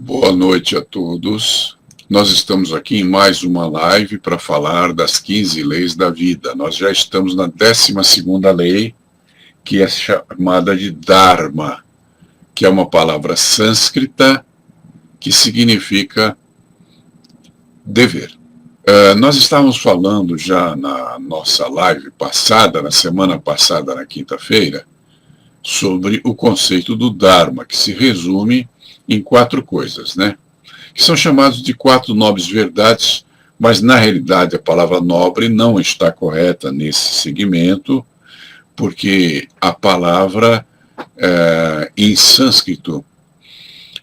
Boa noite a todos. Nós estamos aqui em mais uma live para falar das 15 leis da vida. Nós já estamos na 12ª lei, que é chamada de Dharma, que é uma palavra sânscrita que significa dever. Nós estávamos falando já na nossa live passada, na semana passada, na quinta-feira, sobre o conceito do Dharma, que se resume em 4 coisas, né? Que são chamados de 4 nobres verdades, mas na realidade a palavra nobre não está correta nesse segmento, porque a palavra em sânscrito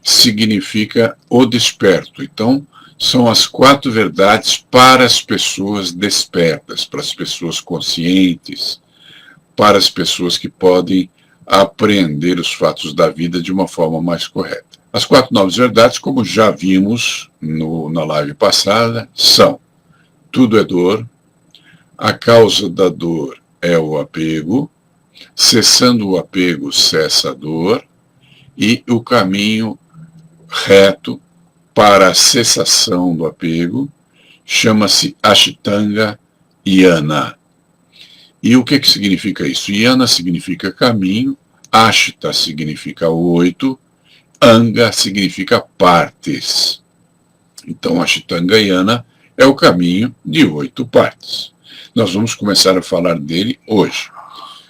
significa o desperto. Então, são as 4 verdades para as pessoas despertas, para as pessoas conscientes, para as pessoas que podem apreender os fatos da vida de uma forma mais correta. As 4 nobres verdades, como já vimos na live passada, são: tudo é dor, a causa da dor é o apego, cessando o apego cessa a dor, e o caminho reto para a cessação do apego chama-se Ashtanga Yana. E o que significa isso? Yana significa caminho, Ashta significa 8, Anga significa partes. Então, Ashtanga Yana é o caminho de 8 partes. Nós vamos começar a falar dele hoje.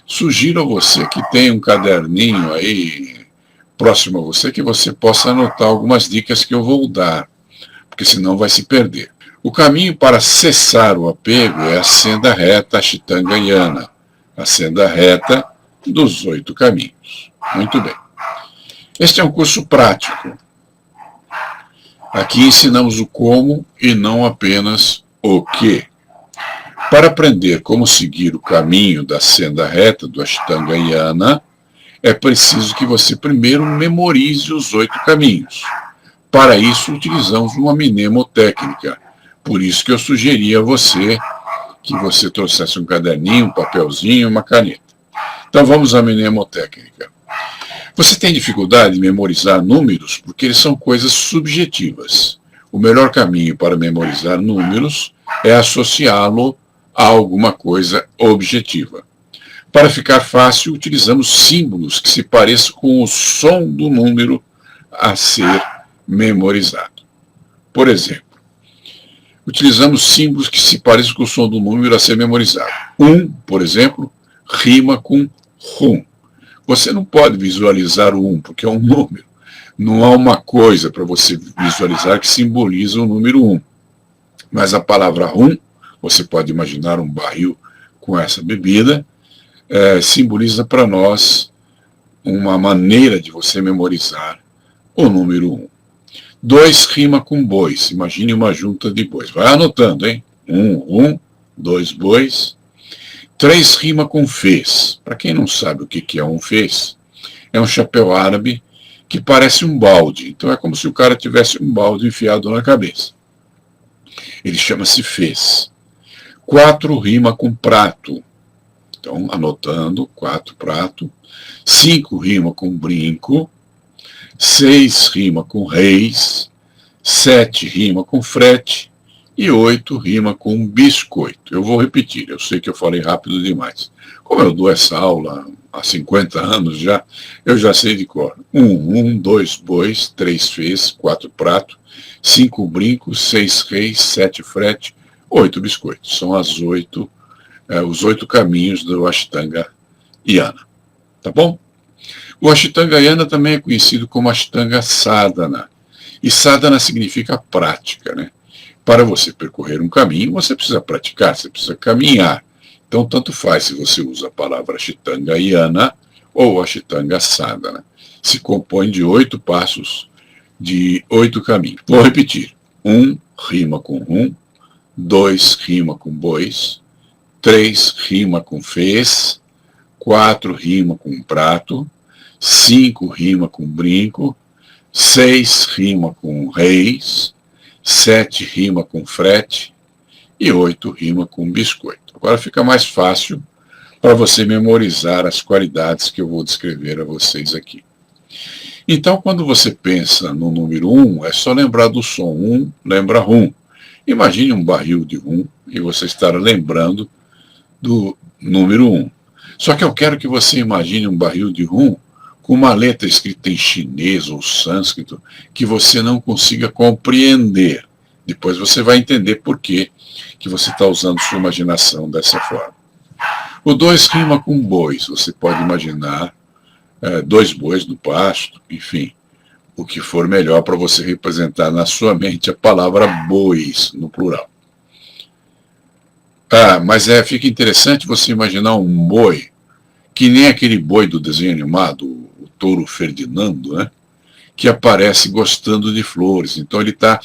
Sugiro a você que tem um caderninho aí próximo a você, que você possa anotar algumas dicas que eu vou dar, porque senão vai se perder. O caminho para cessar o apego é a senda reta Ashtanga Yana, a senda reta dos 8 caminhos. Muito bem. Este é um curso prático. Aqui ensinamos o como e não apenas o que. Para aprender como seguir o caminho da senda reta do Ashtanga Yana, é preciso que você primeiro memorize os 8 caminhos. Para isso, utilizamos uma mnemotécnica. Por isso que eu sugeri a você que você trouxesse um caderninho, um papelzinho, uma caneta. Então vamos à mnemotécnica. Você tem dificuldade em memorizar números porque eles são coisas subjetivas. O melhor caminho para memorizar números é associá-lo a alguma coisa objetiva. Para ficar fácil, utilizamos símbolos que se pareçam com o som do número a ser memorizado. Por exemplo, utilizamos símbolos que se pareçam com o som do número a ser memorizado. 1, por exemplo, rima com rum. Você não pode visualizar o 1, porque é um número. Não há uma coisa para você visualizar que simboliza o número 1. Mas a palavra rum, você pode imaginar um barril com essa bebida, simboliza para nós uma maneira de você memorizar o número 1. 2 rima com bois. Imagine uma junta de bois. Vai anotando, hein? 1, 2 bois. 3 rima com fez. Para quem não sabe o que é um fez, é um chapéu árabe que parece um balde. Então é como se o cara tivesse um balde enfiado na cabeça. Ele chama-se fez. 4 rima com prato. Então, anotando, 4 prato. 5 rima com brinco. 6 rima com reis. 7 rima com frete. E 8 rima com biscoito. Eu vou repetir, eu sei que eu falei rápido demais. Como eu dou essa aula há 50 anos já, eu já sei de cor. 1, 2 bois, 3 fez, 4 prato, 5 brincos, 6 reis, 7 frete, 8 biscoitos. São os 8 caminhos do Ashtanga Yana. Tá bom? O Ashtanga Yana também é conhecido como Ashtanga Sadhana. E sadhana significa prática, né? Para você percorrer um caminho, você precisa praticar, você precisa caminhar. Então, tanto faz se você usa a palavra Ashtanga Yana ou Ashtanga Sadhana. Se compõe de 8 passos, de 8 caminhos. Vou repetir. 1 rima com rum, 2 rima com bois, 3 rima com fez, 4 rima com prato, 5 rima com brinco, 6 rima com reis, 7 rima com frete e 8 rima com biscoito. Agora fica mais fácil para você memorizar as qualidades que eu vou descrever a vocês aqui. Então, quando você pensa no número 1, é só lembrar do som. 1 lembra rum. Imagine um barril de rum e você estará lembrando do número 1. Só que eu quero que você imagine um barril de rum com uma letra escrita em chinês ou sânscrito que você não consiga compreender. Depois você vai entender por que você está usando sua imaginação dessa forma. O 2 rima com bois. Você pode imaginar 2 bois no pasto, enfim, o que for melhor para você representar na sua mente a palavra bois, no plural. Mas fica interessante você imaginar um boi, que nem aquele boi do desenho animado, o touro Ferdinando, né? Que aparece gostando de flores. Então ele está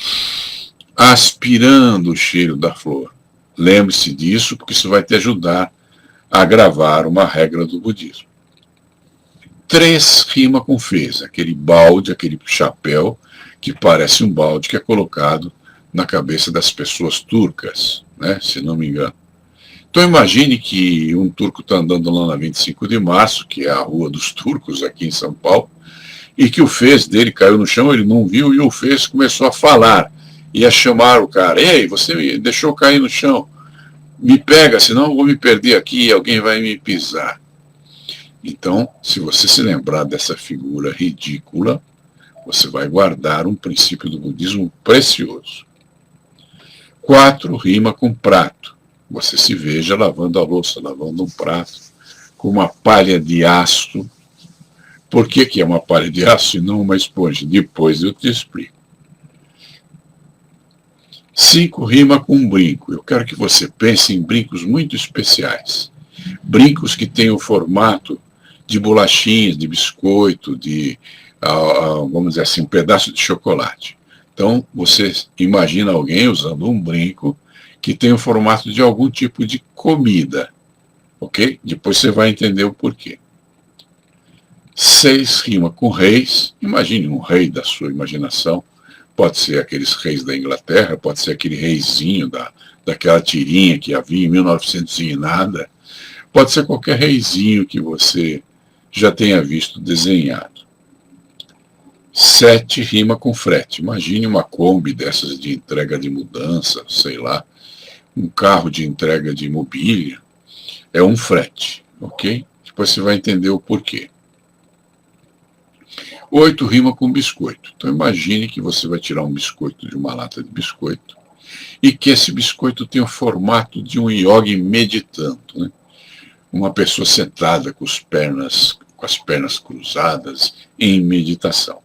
aspirando o cheiro da flor. Lembre-se disso, porque isso vai te ajudar a gravar uma regra do budismo. 3 rima com fez, aquele balde, aquele chapéu que parece um balde que é colocado na cabeça das pessoas turcas, né, se não me engano. Então imagine que um turco está andando lá na 25 de março, que é a rua dos turcos aqui em São Paulo, e que o fez dele caiu no chão, ele não viu, e o fez começou a falar, e a chamar o cara: ei, você me deixou cair no chão, me pega, senão eu vou me perder aqui e alguém vai me pisar. Então, se você se lembrar dessa figura ridícula, você vai guardar um princípio do budismo precioso. 4 rima com prato. Você se veja lavando a louça, lavando um prato, com uma palha de aço. Por que é uma palha de aço e não uma esponja? Depois eu te explico. 5 rima com brinco. Eu quero que você pense em brincos muito especiais. Brincos que tenham o formato de bolachinhas, de biscoito, de, vamos dizer assim, um pedaço de chocolate. Então, você imagina alguém usando um brinco que tem o formato de algum tipo de comida, ok? Depois você vai entender o porquê. 6 rima com reis. Imagine um rei da sua imaginação. Pode ser aqueles reis da Inglaterra, pode ser aquele reizinho daquela tirinha que havia em 1900 e nada. Pode ser qualquer reizinho que você já tenha visto desenhado. 7 rima com frete. Imagine uma Kombi dessas de entrega de mudança, sei lá, um carro de entrega de mobília. É um frete, ok? Depois você vai entender o porquê. 8 rima com biscoito. Então imagine que você vai tirar um biscoito de uma lata de biscoito e que esse biscoito tem o formato de um yogi meditando, né? Uma pessoa sentada com as pernas cruzadas em meditação.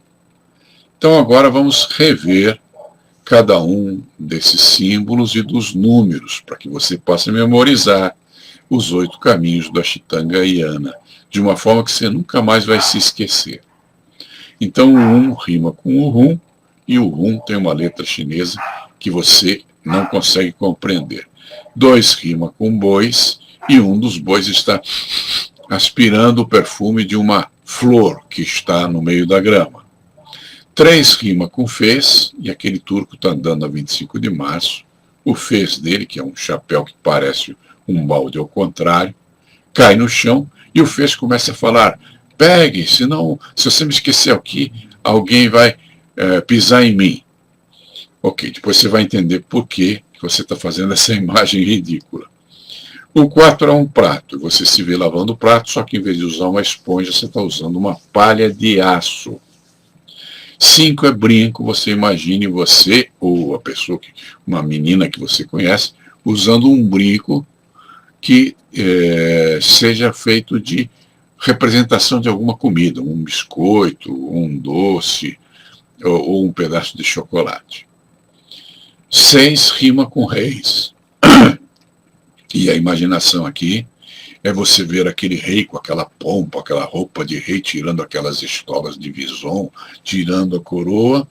Então agora vamos rever cada um desses símbolos e dos números, para que você possa memorizar os 8 caminhos do Ashtanga Yana, de uma forma que você nunca mais vai se esquecer. Então o 1 rima com o rum, e o rum tem uma letra chinesa que você não consegue compreender. 2 rima com bois, e um dos bois está aspirando o perfume de uma flor que está no meio da grama. 3 rima com fez, e aquele turco está andando a 25 de março. O fez dele, que é um chapéu que parece um balde ao contrário, cai no chão e o fez começa a falar: pegue, senão, se você me esquecer aqui, alguém vai pisar em mim. Ok, depois você vai entender por que você está fazendo essa imagem ridícula. O 4 é um prato. Você se vê lavando o prato, só que em vez de usar uma esponja, você está usando uma palha de aço. 5 é brinco. Você imagine você, ou a pessoa, uma menina que você conhece, usando um brinco que seja feito de representação de alguma comida, um biscoito, um doce, ou um pedaço de chocolate. 6 rima com reis. E a imaginação aqui é você ver aquele rei com aquela pompa, aquela roupa de rei, tirando aquelas estolas de vison, tirando a coroa,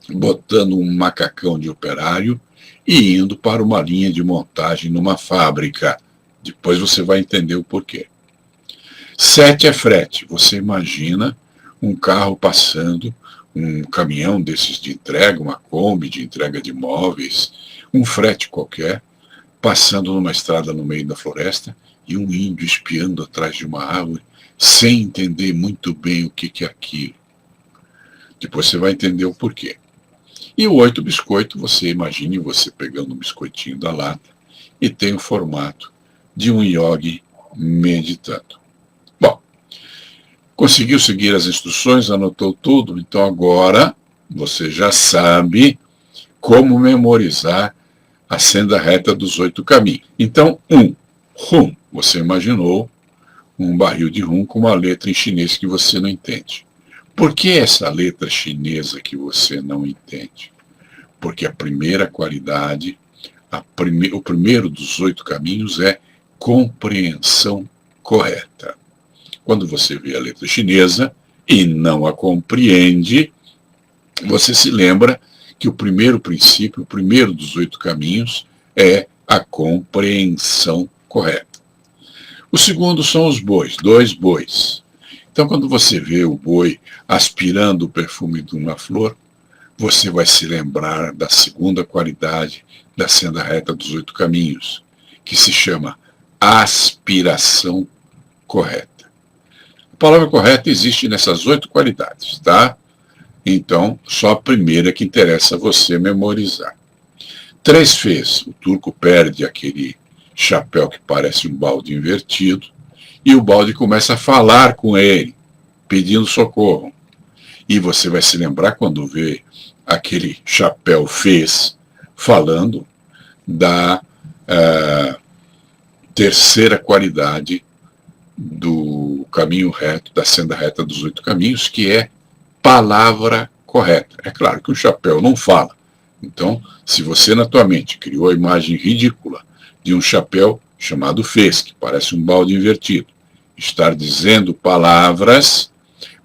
botando um macacão de operário e indo para uma linha de montagem numa fábrica. Depois você vai entender o porquê. 7 é frete. Você imagina um carro passando, um caminhão desses de entrega, uma Kombi de entrega de móveis, um frete qualquer, passando numa estrada no meio da floresta, e um índio espiando atrás de uma árvore, sem entender muito bem o que é aquilo. Depois você vai entender o porquê. E o 8 biscoito, você imagine você pegando um biscoitinho da lata e tem o formato de um iogue meditando. Bom, conseguiu seguir as instruções, anotou tudo, então agora você já sabe como memorizar a senda reta dos 8 caminhos. Então, rum, você imaginou um barril de rum com uma letra em chinês que você não entende. Por que essa letra chinesa que você não entende? Porque a primeira qualidade, o primeiro dos 8 caminhos é compreensão correta. Quando você vê a letra chinesa e não a compreende, você se lembra que o primeiro princípio, o primeiro dos 8 caminhos, é a compreensão correta. O segundo são os bois, 2 bois. Então, quando você vê o boi aspirando o perfume de uma flor, você vai se lembrar da segunda qualidade da senda reta dos 8 caminhos, que se chama aspiração correta. A palavra correta existe nessas 8 qualidades, tá? Então, só a primeira que interessa você memorizar. 3 fez, o turco perde aquele chapéu que parece um balde invertido, e o balde começa a falar com ele, pedindo socorro. E você vai se lembrar quando vê aquele chapéu fez falando da terceira qualidade do caminho reto, da senda reta dos 8 caminhos, que é palavra correta. É claro que o chapéu não fala. Então, se você na tua mente criou a imagem ridícula de um chapéu chamado fez, que parece um balde invertido, estar dizendo palavras,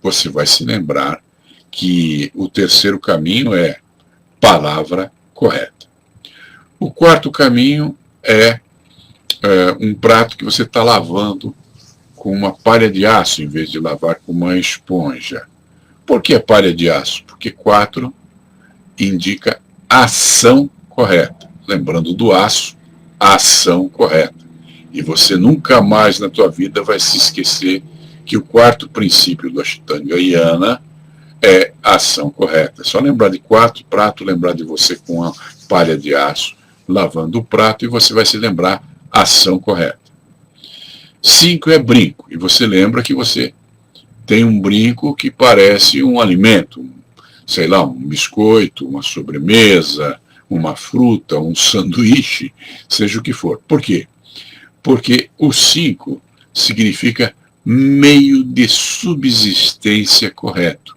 você vai se lembrar que o terceiro caminho é palavra correta. O quarto caminho é um prato que você está lavando com uma palha de aço em vez de lavar com uma esponja. Por que palha de aço? Porque 4 indica ação correta. Lembrando do aço, ação correta. E você nunca mais na tua vida vai se esquecer que o quarto princípio do Ashtanga Yana é a ação correta. É só lembrar de 4 pratos, lembrar de você com a palha de aço, lavando o prato, e você vai se lembrar ação correta. 5 é brinco, e você lembra que você tem um brinco que parece um alimento, sei lá, um biscoito, uma sobremesa, uma fruta, um sanduíche, seja o que for. Por quê? Porque o 5 significa meio de subsistência correto.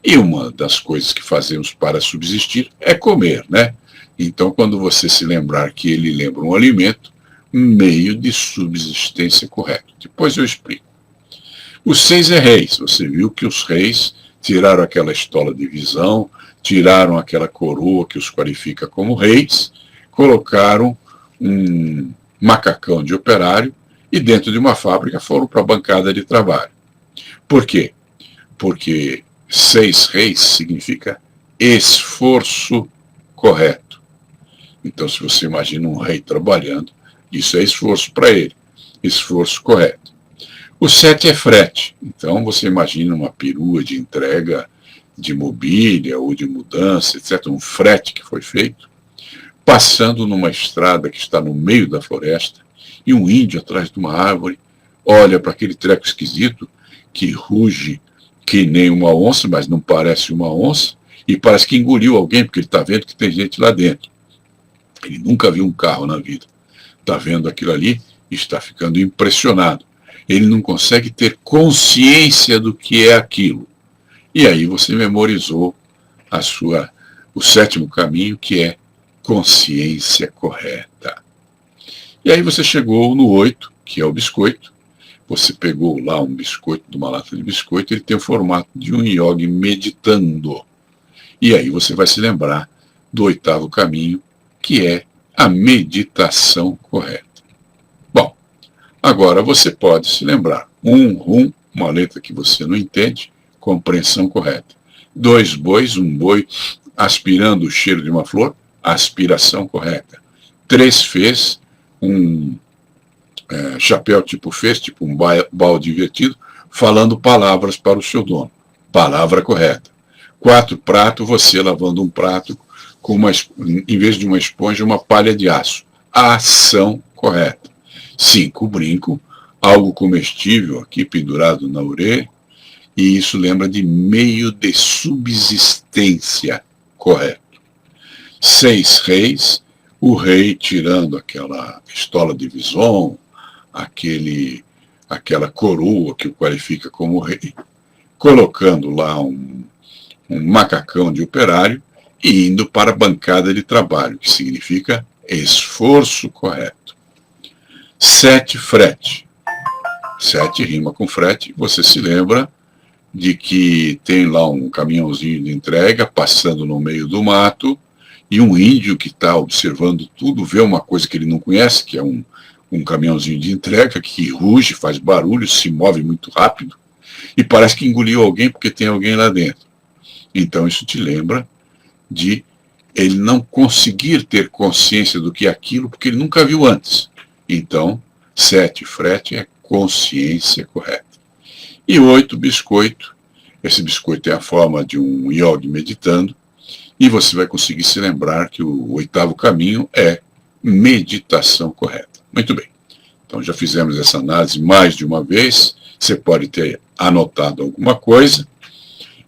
E uma das coisas que fazemos para subsistir é comer, né? Então, quando você se lembrar que ele lembra um alimento, meio de subsistência correto. Depois eu explico. O 6 é reis. Você viu que os reis tiraram aquela estola de visão, tiraram aquela coroa que os qualifica como reis, colocaram um macacão de operário e dentro de uma fábrica foram para a bancada de trabalho. Por quê? Porque 6 reis significa esforço correto. Então, se você imagina um rei trabalhando, isso é esforço para ele, esforço correto. O 7 é frete. Então, você imagina uma perua de entrega de mobília ou de mudança, etc., um frete que foi feito, passando numa estrada que está no meio da floresta, e um índio atrás de uma árvore olha para aquele treco esquisito que ruge que nem uma onça, mas não parece uma onça, e parece que engoliu alguém, porque ele está vendo que tem gente lá dentro. Ele nunca viu um carro na vida. Está vendo aquilo ali e está ficando impressionado. Ele não consegue ter consciência do que é aquilo. E aí você memorizou o 7º caminho, que é consciência correta. E aí você chegou no 8, que é o biscoito. Você pegou lá um biscoito, de uma lata de biscoito, ele tem o formato de um iogue meditando. E aí você vai se lembrar do 8º caminho, que é a meditação correta. Bom, agora você pode se lembrar. Rum, uma letra que você não entende, compreensão correta. 2 bois, um boi aspirando o cheiro de uma flor, aspiração correta. 3 fez, um chapéu tipo fez, tipo um balde invertido, falando palavras para o seu dono. Palavra correta. 4 pratos, você lavando um prato com em vez de uma esponja, uma palha de aço. A ação correta. 5, brinco, algo comestível aqui pendurado na orelha, e isso lembra de meio de subsistência, correto. 6, reis, o rei tirando aquela estola de vison, aquela coroa que o qualifica como rei, colocando lá um macacão de operário e indo para a bancada de trabalho, que significa esforço correto. 7, frete. 7 rima com frete, você se lembra de que tem lá um caminhãozinho de entrega passando no meio do mato e um índio que está observando tudo, vê uma coisa que ele não conhece, que é um caminhãozinho de entrega que ruge, faz barulho, se move muito rápido e parece que engoliu alguém porque tem alguém lá dentro. Então isso te lembra de ele não conseguir ter consciência do que é aquilo porque ele nunca viu antes. Então, 7, frete é consciência correta. E 8, biscoito. Esse biscoito tem a forma de um yogi meditando e você vai conseguir se lembrar que o 8º caminho é meditação correta. Muito bem. Então já fizemos essa análise mais de uma vez. Você pode ter anotado alguma coisa.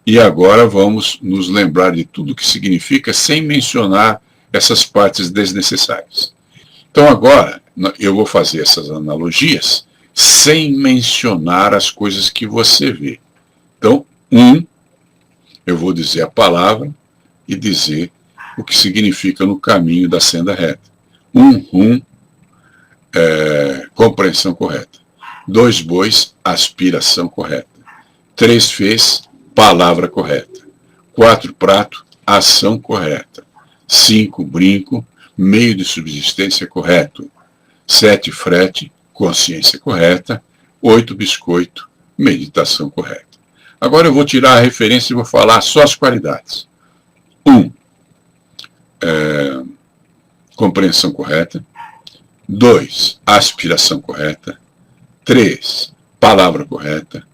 E agora vamos nos lembrar de tudo que significa sem mencionar essas partes desnecessárias. Então agora eu vou fazer essas analogias sem mencionar as coisas que você vê. Então, eu vou dizer a palavra e dizer o que significa no caminho da senda reta. Compreensão correta. 2, bois, aspiração correta. 3, fez, palavra correta. 4, prato, ação correta. 5, brinco, meio de subsistência correto. 7, frete, consciência correta. 8, biscoito, meditação correta. Agora eu vou tirar a referência e vou falar só as qualidades. 1, compreensão correta. 2, aspiração correta. 3, palavra correta.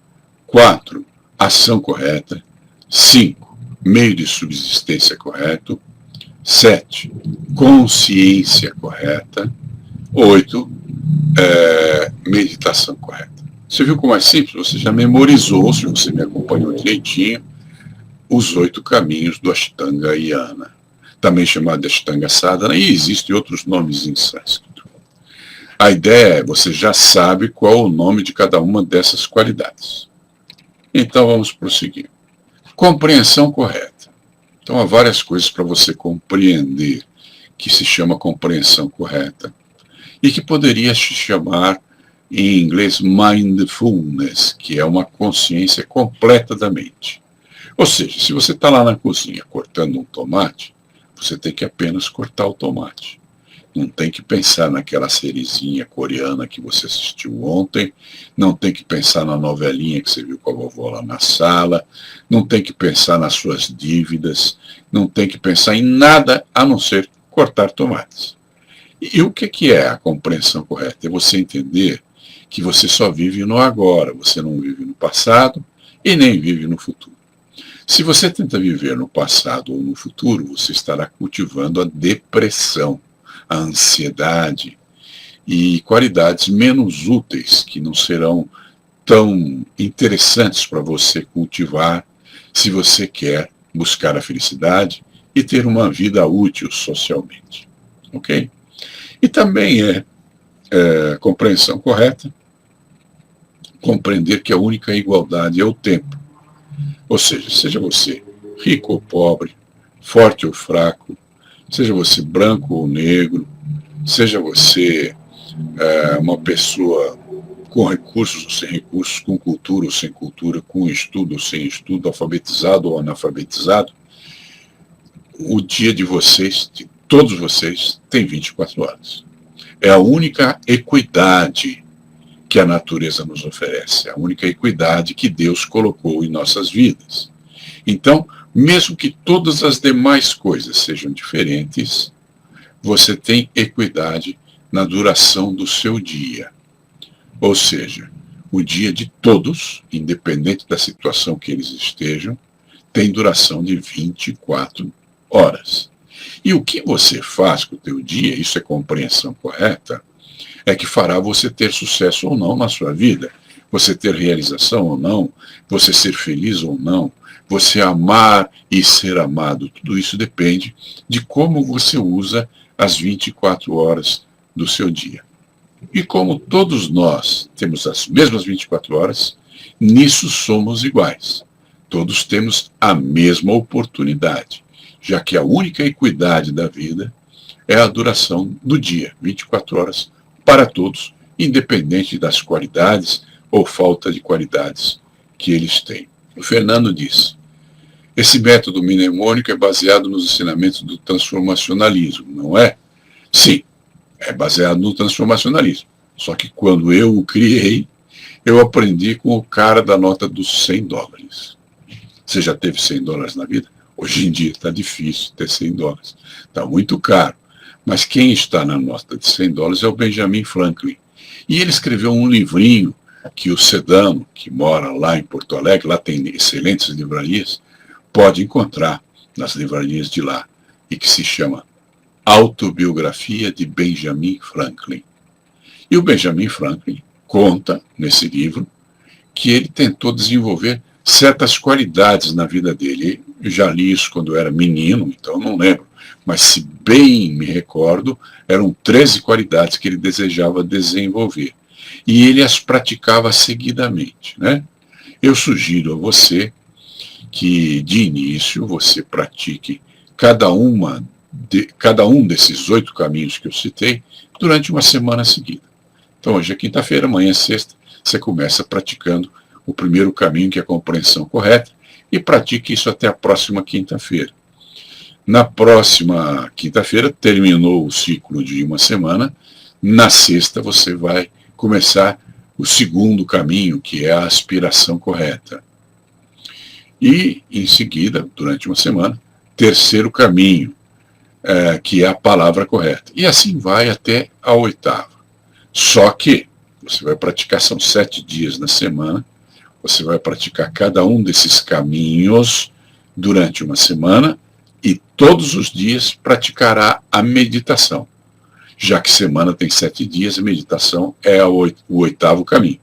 4, ação correta. 5, meio de subsistência correto. 7, consciência correta. 8, meditação correta. Você viu como é simples? Você já memorizou, se você me acompanhou direitinho, os 8 caminhos do Ashtanga Yana, também chamado de Ashtanga Sadhana, e existem outros nomes em sânscrito. A ideia é, você já sabe qual o nome de cada uma dessas qualidades. Então vamos prosseguir. Compreensão correta. Então há várias coisas para você compreender que se chama compreensão correta e que poderia se chamar em inglês mindfulness, que é uma consciência completa da mente. Ou seja, se você está lá na cozinha cortando um tomate, você tem que apenas cortar o tomate. Não tem que pensar naquela sériezinha coreana que você assistiu ontem, não tem que pensar na novelinha que você viu com a vovó lá na sala, não tem que pensar nas suas dívidas, não tem que pensar em nada a não ser cortar tomates. E o que é a compreensão correta? É você entender que você só vive no agora, você não vive no passado e nem vive no futuro. Se você tenta viver no passado ou no futuro, você estará cultivando a depressão, a ansiedade e qualidades menos úteis que não serão tão interessantes para você cultivar se você quer buscar a felicidade e ter uma vida útil socialmente. Ok? E também compreensão correta compreender que a única igualdade é o tempo. Ou seja você rico ou pobre, forte ou fraco, seja você branco ou negro, seja você uma pessoa com recursos ou sem recursos, com cultura ou sem cultura, com estudo ou sem estudo, alfabetizado ou analfabetizado, o dia de vocês, de todos vocês, tem 24 horas. É a única equidade que a natureza nos oferece, a única equidade que Deus colocou em nossas vidas. Então, mesmo que todas as demais coisas sejam diferentes, você tem equidade na duração do seu dia. Ou seja, o dia de todos, independente da situação que eles estejam, tem duração de 24 horas. E o que você faz com o teu dia, isso é compreensão correta, é que fará você ter sucesso ou não na sua vida, você ter realização ou não, você ser feliz ou não, você amar e ser amado. Tudo isso depende de como você usa as 24 horas do seu dia. E como todos nós temos as mesmas 24 horas, nisso somos iguais. Todos temos a mesma oportunidade, já que a única equidade da vida é a duração do dia, 24 horas para todos, independente das qualidades ou falta de qualidades que eles têm. O Fernando diz: esse método mnemônico é baseado nos ensinamentos do transformacionalismo, não é? Sim, é baseado no transformacionalismo. Só que quando eu o criei, eu aprendi com o cara da nota dos $100. Você já teve $100 na vida? Hoje em dia está difícil ter $100. Está muito caro. Mas quem está na nota de $100 é o Benjamin Franklin. E ele escreveu um livrinho que o Sedano, que mora lá em Porto Alegre, lá tem excelentes livrarias, pode encontrar nas livrarias de lá, e que se chama Autobiografia de Benjamin Franklin. E o Benjamin Franklin conta, nesse livro, que ele tentou desenvolver certas qualidades na vida dele. Eu já li isso quando eu era menino, então não lembro. Mas se bem me recordo, eram 13 qualidades que ele desejava desenvolver. E ele as praticava seguidamente, né? Eu sugiro a você que, de início, você pratique cada um desses 8 caminhos que eu citei durante uma semana seguida. Então, hoje é quinta-feira, amanhã é sexta, você começa praticando o primeiro caminho, que é a compreensão correta, e pratique isso até a próxima quinta-feira. Na próxima quinta-feira, terminou o ciclo de uma semana, na sexta você vai começar o segundo caminho, que é a aspiração correta. E, em seguida, durante uma semana, terceiro caminho, que é a palavra correta. E assim vai até a 8ª. Só que você vai praticar, são 7 dias na semana, você vai praticar cada um desses caminhos durante uma semana e todos os dias praticará a meditação. Já que semana tem 7 dias, a meditação é o 8º caminho.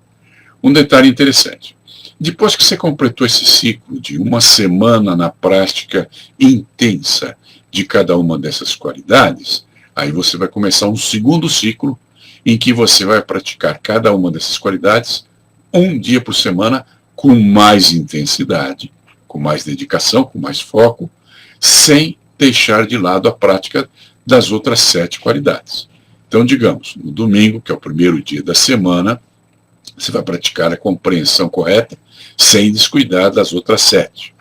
Um detalhe interessante: depois que você completou esse ciclo de uma semana na prática intensa de cada uma dessas qualidades, aí você vai começar um segundo ciclo em que você vai praticar cada uma dessas qualidades um dia por semana com mais intensidade, com mais dedicação, com mais foco, sem deixar de lado a prática das outras 7 qualidades. Então, digamos, no domingo, que é o primeiro dia da semana, você vai praticar a compreensão correta, sem descuidar das outras 7.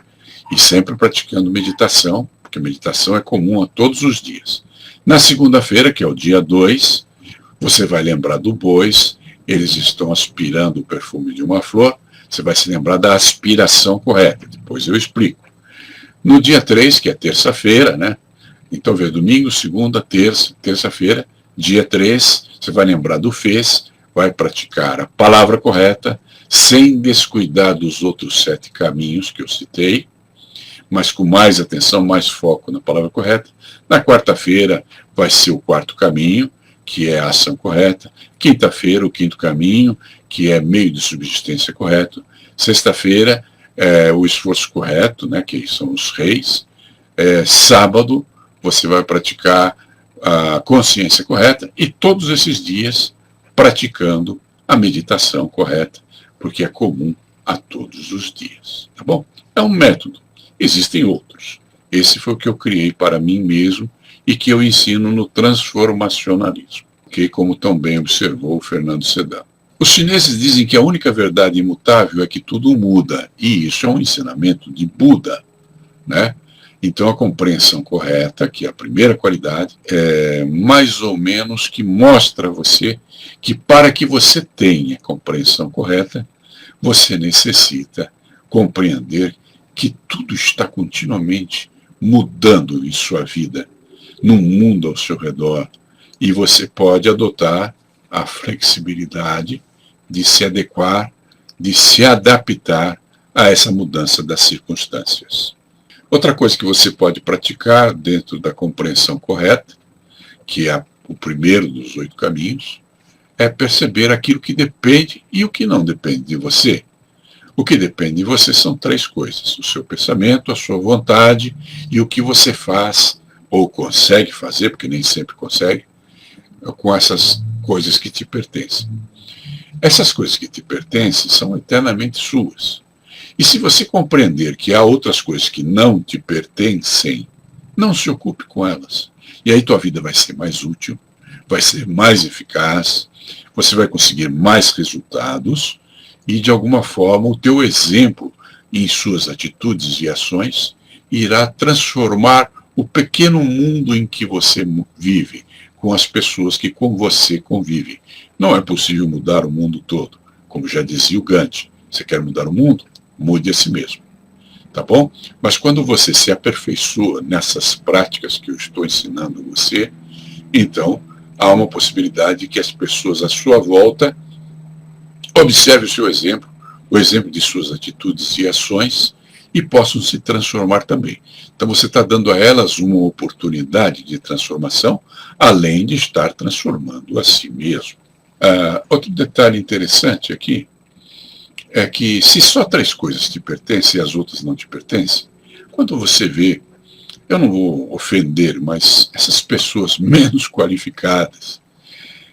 E sempre praticando meditação, porque meditação é comum a todos os dias. Na segunda-feira, que é o dia 2, você vai lembrar do bois, eles estão aspirando o perfume de uma flor, você vai se lembrar da aspiração correta, depois eu explico. No dia 3, que é terça-feira, né? Então, vê, domingo, segunda, terça-feira, dia 3, você vai lembrar do fez, vai praticar a palavra correta, sem descuidar dos outros 7 caminhos que eu citei, mas com mais atenção, mais foco na palavra correta. Na quarta-feira vai ser o 4º caminho, que é a ação correta. Quinta-feira, o 5º caminho, que é meio de subsistência correto. Sexta-feira, o esforço correto, né, que são os reis. Sábado, você vai praticar a consciência correta, e todos esses dias praticando a meditação correta, porque é comum a todos os dias. Tá bom? É um método. Existem outros. Esse foi o que eu criei para mim mesmo e que eu ensino no transformacionalismo, que, como tão bem observou o Fernando Sedano. Os chineses dizem que a única verdade imutável é que tudo muda, e isso é um ensinamento de Buda, né? Então, a compreensão correta, que é a primeira qualidade, é mais ou menos que mostra a você que, para que você tenha compreensão correta, você necessita compreender que tudo está continuamente mudando em sua vida, no mundo ao seu redor, e você pode adotar a flexibilidade de se adequar, de se adaptar a essa mudança das circunstâncias. Outra coisa que você pode praticar dentro da compreensão correta, que é o primeiro dos 8 caminhos, é perceber aquilo que depende e o que não depende de você. O que depende de você são 3 coisas: o seu pensamento, a sua vontade e o que você faz ou consegue fazer, porque nem sempre consegue, com essas coisas que te pertencem. Essas coisas que te pertencem são eternamente suas. E se você compreender que há outras coisas que não te pertencem, não se ocupe com elas. E aí tua vida vai ser mais útil, vai ser mais eficaz, você vai conseguir mais resultados e, de alguma forma, o teu exemplo em suas atitudes e ações irá transformar o pequeno mundo em que você vive, com as pessoas que com você convivem. Não é possível mudar o mundo todo. Como já dizia o Gandhi, você quer mudar o mundo? Mude a si mesmo. Tá bom? Mas quando você se aperfeiçoa nessas práticas que eu estou ensinando a você, então há uma possibilidade de que as pessoas à sua volta observem o seu exemplo, o exemplo de suas atitudes e ações, e possam se transformar também. Então você está dando a elas uma oportunidade de transformação, além de estar transformando a si mesmo. Outro detalhe interessante aqui é que se só 3 coisas te pertencem e as outras não te pertencem, quando você vê, eu não vou ofender, mas essas pessoas menos qualificadas,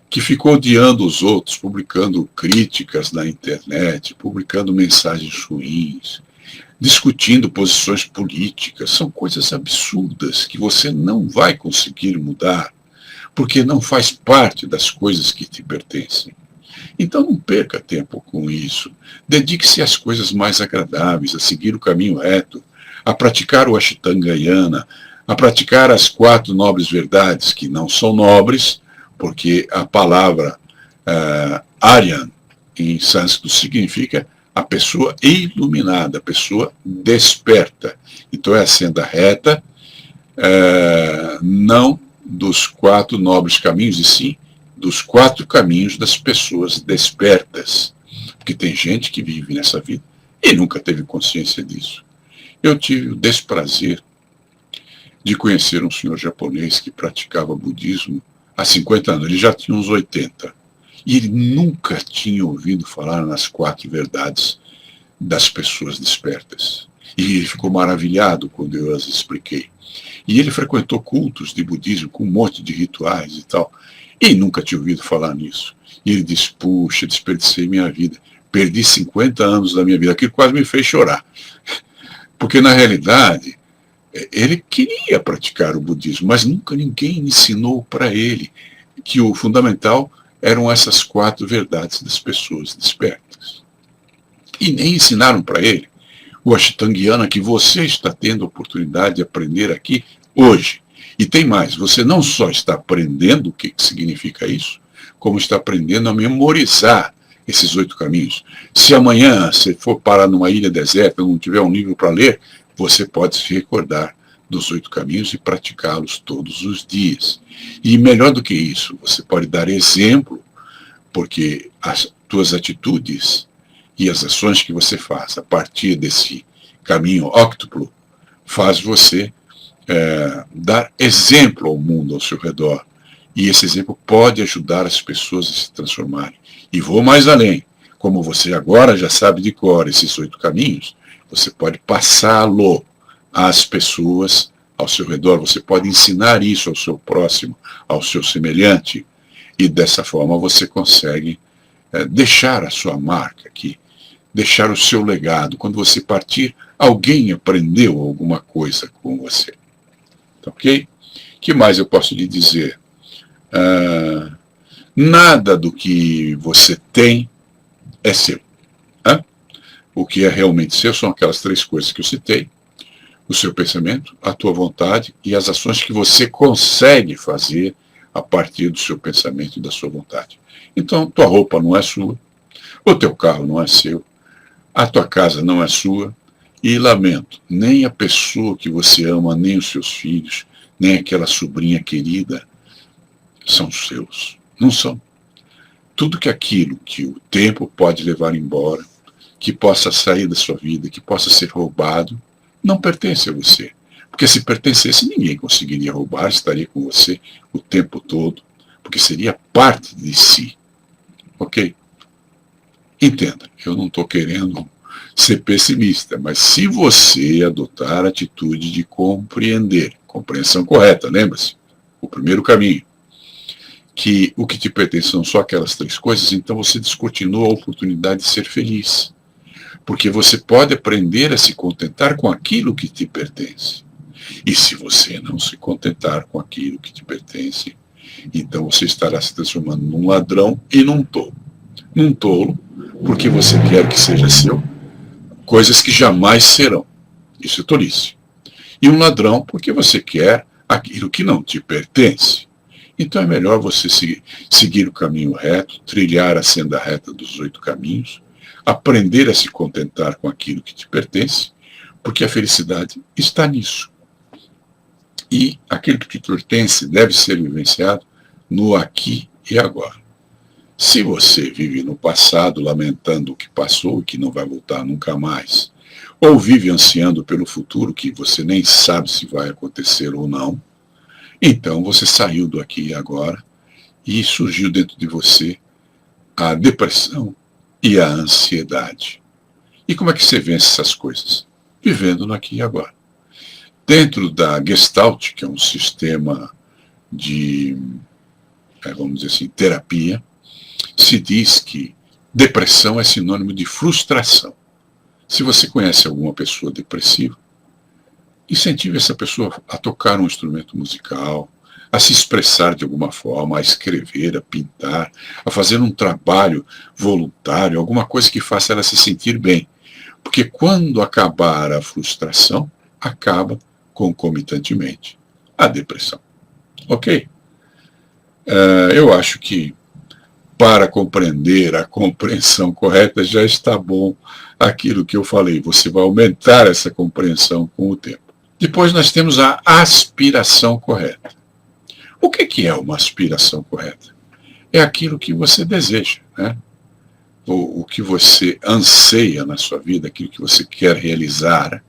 que ficam odiando os outros, publicando críticas na internet, publicando mensagens ruins, discutindo posições políticas, são coisas absurdas que você não vai conseguir mudar, porque não faz parte das coisas que te pertencem. Então não perca tempo com isso. Dedique-se às coisas mais agradáveis, a seguir o caminho reto, a praticar o Ashtanga-yana, a praticar as 4 nobres verdades, que não são nobres, porque a palavra Aryan, em sânscrito, significa a pessoa iluminada, a pessoa desperta. Então é a senda reta, não dos 4 nobres caminhos, e sim dos 4 caminhos das pessoas despertas. Porque tem gente que vive nessa vida e nunca teve consciência disso. Eu tive o desprazer de conhecer um senhor japonês que praticava budismo há 50 anos. Ele já tinha uns 80. E ele nunca tinha ouvido falar nas 4 verdades das pessoas despertas. E ele ficou maravilhado quando eu as expliquei. E ele frequentou cultos de budismo com um monte de rituais e tal. E nunca tinha ouvido falar nisso. E ele disse: puxa, desperdicei minha vida. Perdi 50 anos da minha vida. Aquilo quase me fez chorar. Porque, na realidade, ele queria praticar o budismo, mas nunca ninguém ensinou para ele que o fundamental eram essas 4 verdades das pessoas despertas. E nem ensinaram para ele o Ashtanga-yana que você está tendo a oportunidade de aprender aqui hoje. E tem mais, você não só está aprendendo o que significa isso, como está aprendendo a memorizar esses 8 caminhos. Se amanhã você for parar numa ilha deserta, não tiver um livro para ler, você pode se recordar dos 8 caminhos e praticá-los todos os dias. E melhor do que isso, você pode dar exemplo, porque as tuas atitudes e as ações que você faz a partir desse caminho óctuplo faz você dar exemplo ao mundo ao seu redor. E esse exemplo pode ajudar as pessoas a se transformarem. E vou mais além. Como você agora já sabe de cor esses 8 caminhos, você pode passá-lo às pessoas ao seu redor. Você pode ensinar isso ao seu próximo, ao seu semelhante. E dessa forma você consegue deixar a sua marca aqui, deixar o seu legado. Quando você partir, alguém aprendeu alguma coisa com você. Tá ok? O que mais eu posso lhe dizer? Nada do que você tem é seu. O que é realmente seu são aquelas 3 coisas que eu citei: o seu pensamento, a tua vontade e as ações que você consegue fazer a partir do seu pensamento e da sua vontade. Então, tua roupa não é sua, o teu carro não é seu, a tua casa não é sua, e lamento, nem a pessoa que você ama, nem os seus filhos, nem aquela sobrinha querida são seus. Não são. Tudo que aquilo que o tempo pode levar embora, que possa sair da sua vida, que possa ser roubado, não pertence a você. Porque se pertencesse, ninguém conseguiria roubar, estaria com você o tempo todo, porque seria parte de si. Ok? Entenda, eu não estou querendo ser pessimista, mas se você adotar a atitude de compreender, compreensão correta, lembra-se? O primeiro caminho, que o que te pertence são só aquelas 3 coisas, então você descortinou a oportunidade de ser feliz. Porque você pode aprender a se contentar com aquilo que te pertence. E se você não se contentar com aquilo que te pertence, então você estará se transformando num ladrão e num tolo. Num tolo, porque você quer que seja seu, coisas que jamais serão. Isso é tolice. E um ladrão, porque você quer aquilo que não te pertence. Então é melhor você seguir o caminho reto, trilhar a senda reta dos 8 caminhos, aprender a se contentar com aquilo que te pertence, porque a felicidade está nisso. E aquilo que te pertence deve ser vivenciado no aqui e agora. Se você vive no passado lamentando o que passou e que não vai voltar nunca mais, ou vive ansiando pelo futuro que você nem sabe se vai acontecer ou não, então você saiu do aqui e agora e surgiu dentro de você a depressão e a ansiedade. E como é que você vence essas coisas? Vivendo no aqui e agora. Dentro da Gestalt, que é um sistema de, vamos dizer assim, terapia, se diz que depressão é sinônimo de frustração. Se você conhece alguma pessoa depressiva, incentive essa pessoa a tocar um instrumento musical, a se expressar de alguma forma, a escrever, a pintar, a fazer um trabalho voluntário, alguma coisa que faça ela se sentir bem. Porque quando acabar a frustração, acaba concomitantemente a depressão. Ok? Eu acho que para compreender a compreensão correta já está bom aquilo que eu falei. Você vai aumentar essa compreensão com o tempo. Depois nós temos a aspiração correta. O que é uma aspiração correta? É aquilo que você deseja, né? O que você anseia na sua vida, aquilo que você quer realizar,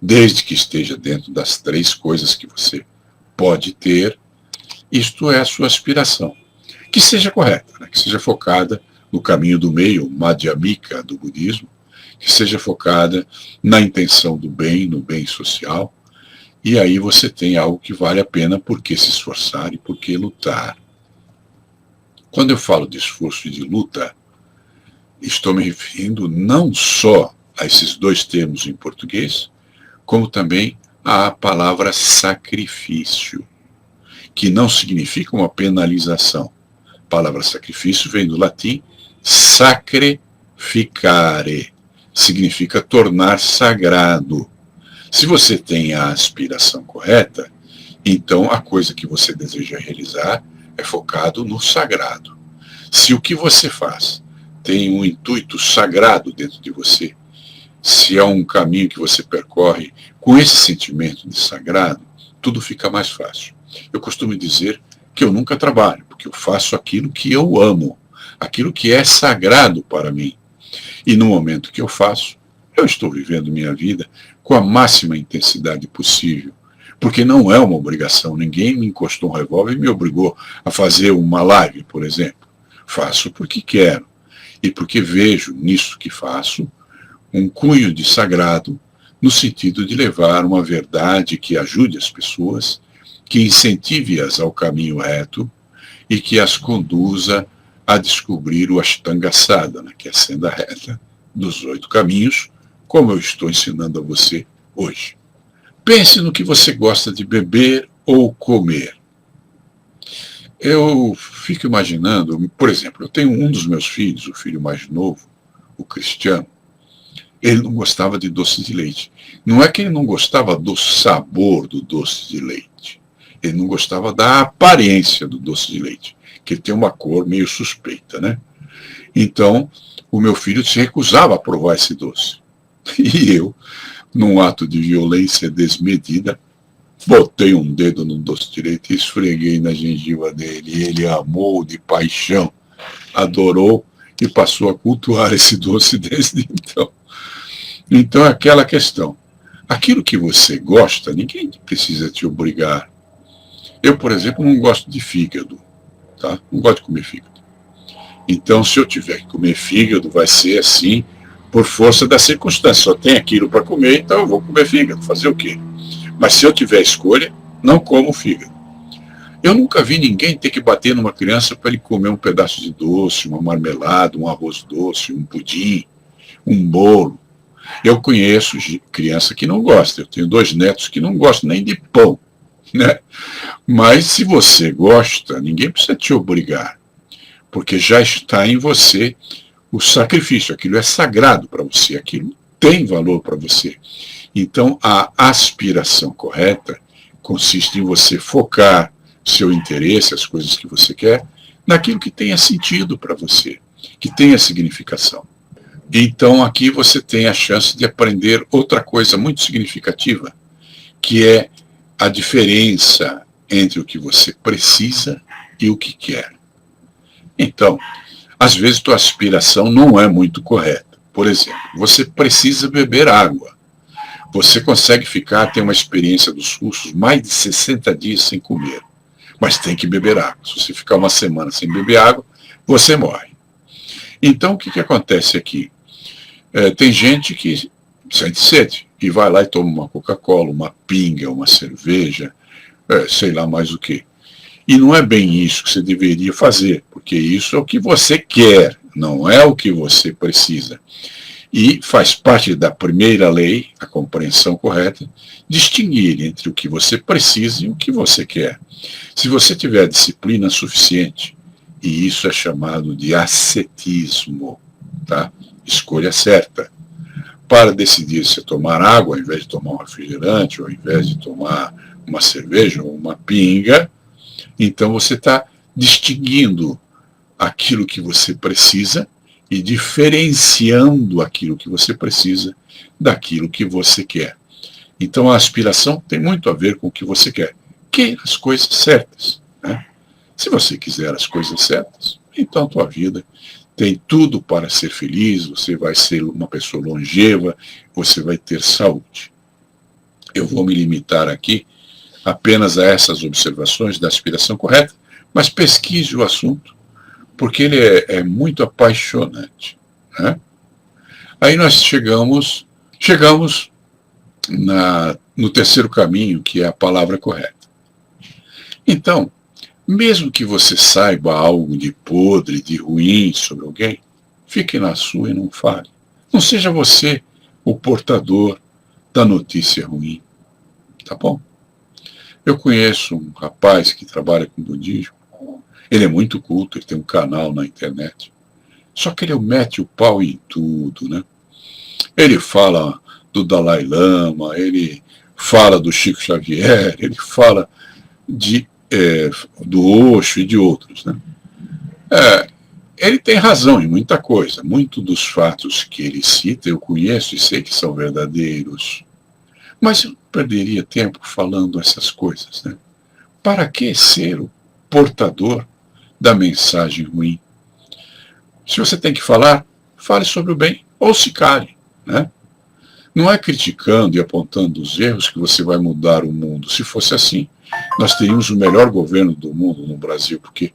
desde que esteja dentro das 3 coisas que você pode ter, isto é a sua aspiração. Que seja correta, né? Que seja focada no caminho do meio, Madhyamika do budismo, que seja focada na intenção do bem, no bem social, e aí você tem algo que vale a pena por que se esforçar e por que lutar. Quando eu falo de esforço e de luta, estou me referindo não só a esses 2 termos em português, como também à palavra sacrifício, que não significa uma penalização. A palavra sacrifício vem do latim sacrificare, significa tornar sagrado. Se você tem a aspiração correta, então a coisa que você deseja realizar é focado no sagrado. Se o que você faz tem um intuito sagrado dentro de você, se é um caminho que você percorre com esse sentimento de sagrado, tudo fica mais fácil. Eu costumo dizer que eu nunca trabalho, porque eu faço aquilo que eu amo, aquilo que é sagrado para mim. E no momento que eu faço, eu estou vivendo minha vida com a máxima intensidade possível, porque não é uma obrigação. Ninguém me encostou um revólver e me obrigou a fazer uma live, por exemplo. Faço porque quero e porque vejo nisso que faço um cunho de sagrado, no sentido de levar uma verdade que ajude as pessoas, que incentive-as ao caminho reto e que as conduza a descobrir o Ashtanga Sadhana, que é a senda reta dos 8 caminhos, como eu estou ensinando a você hoje. Pense no que você gosta de beber ou comer. Eu fico imaginando, por exemplo, eu tenho um dos meus filhos, o filho mais novo, o Cristiano, ele não gostava de doce de leite. Não é que ele não gostava do sabor do doce de leite. Ele não gostava da aparência do doce de leite, que ele tem uma cor meio suspeita, né? Então, o meu filho se recusava a provar esse doce. E eu, num ato de violência desmedida, botei um dedo no doce de leite e esfreguei na gengiva dele. E ele amou de paixão, adorou e passou a cultuar esse doce desde então. Então é aquela questão. Aquilo que você gosta, ninguém precisa te obrigar. Eu, por exemplo, não gosto de fígado, tá? Não gosto de comer fígado. Então, se eu tiver que comer fígado, vai ser assim, por força da circunstância. Só tem aquilo para comer, então eu vou comer fígado. Fazer o quê? Mas se eu tiver escolha, não como fígado. Eu nunca vi ninguém ter que bater numa criança para ele comer um pedaço de doce, uma marmelada, um arroz doce, um pudim, um bolo. Eu conheço criança que não gosta. Eu tenho 2 netos que não gostam nem de pão, né? Mas se você gosta, ninguém precisa te obrigar, porque já está em você o sacrifício. Aquilo é sagrado para você, aquilo tem valor para você. Então, a aspiração correta consiste em você focar seu interesse, as coisas que você quer, naquilo que tenha sentido para você, que tenha significação. Então, aqui você tem a chance de aprender outra coisa muito significativa, que é a diferença entre o que você precisa e o que quer. Então, às vezes tua aspiração não é muito correta. Por exemplo, você precisa beber água. Você consegue ter uma experiência dos russos, mais de 60 dias sem comer. Mas tem que beber água. Se você ficar uma semana sem beber água, você morre. Então, o que acontece aqui? Tem gente que sente sede e vai lá e toma uma Coca-Cola, uma pinga, uma cerveja, sei lá mais o que. E não é bem isso que você deveria fazer, porque isso é o que você quer, não é o que você precisa. E faz parte da primeira lei, a compreensão correta, distinguir entre o que você precisa e o que você quer. Se você tiver disciplina suficiente, e isso é chamado de ascetismo, tá? Escolha certa, para decidir se tomar água ao invés de tomar um refrigerante, ou ao invés de tomar uma cerveja ou uma pinga, então você está distinguindo aquilo que você precisa e diferenciando aquilo que você precisa daquilo que você quer. Então a aspiração tem muito a ver com o que você quer. Queira as coisas certas, né? Se você quiser as coisas certas, então a tua vida tem tudo para ser feliz, você vai ser uma pessoa longeva, você vai ter saúde. Eu vou me limitar aqui apenas a essas observações da aspiração correta, mas pesquise o assunto, porque ele é muito apaixonante, né? Aí nós chegamos no terceiro caminho, que é a palavra correta. Então, mesmo que você saiba algo de podre, de ruim sobre alguém, fique na sua e não fale. Não seja você o portador da notícia ruim, tá bom? Eu conheço um rapaz que trabalha com budismo. Ele é muito culto, ele tem um canal na internet. Só que ele mete o pau em tudo, né? Ele fala do Dalai Lama, ele fala do Chico Xavier, ele fala do Osho e de outros, né? Ele tem razão em muita coisa. Muitos dos fatos que ele cita eu conheço e sei que são verdadeiros. Mas eu perderia tempo falando essas coisas, né? Para que ser o portador da mensagem ruim? Se você tem que falar, fale sobre o bem ou se cale, né? Não é criticando e apontando os erros que você vai mudar o mundo. Se fosse assim, nós teríamos o melhor governo do mundo no Brasil, porque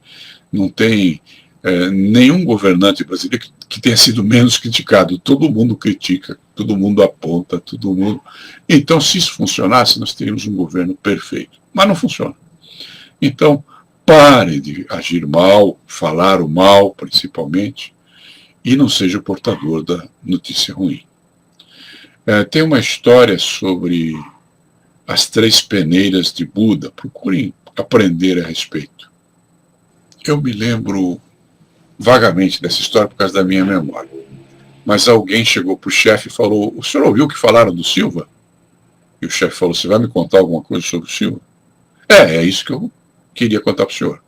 não tem nenhum governante brasileiro que tenha sido menos criticado. Todo mundo critica, todo mundo aponta, todo mundo... Então, se isso funcionasse, nós teríamos um governo perfeito. Mas não funciona. Então, pare de agir mal, falar o mal, principalmente, e não seja o portador da notícia ruim. Tem uma história sobre as 3 peneiras de Buda. Procurem aprender a respeito. Eu me lembro vagamente dessa história por causa da minha memória. Mas alguém chegou para o chefe e falou: o senhor ouviu o que falaram do Silva? E o chefe falou: você vai me contar alguma coisa sobre o Silva? É isso que eu queria contar para o senhor.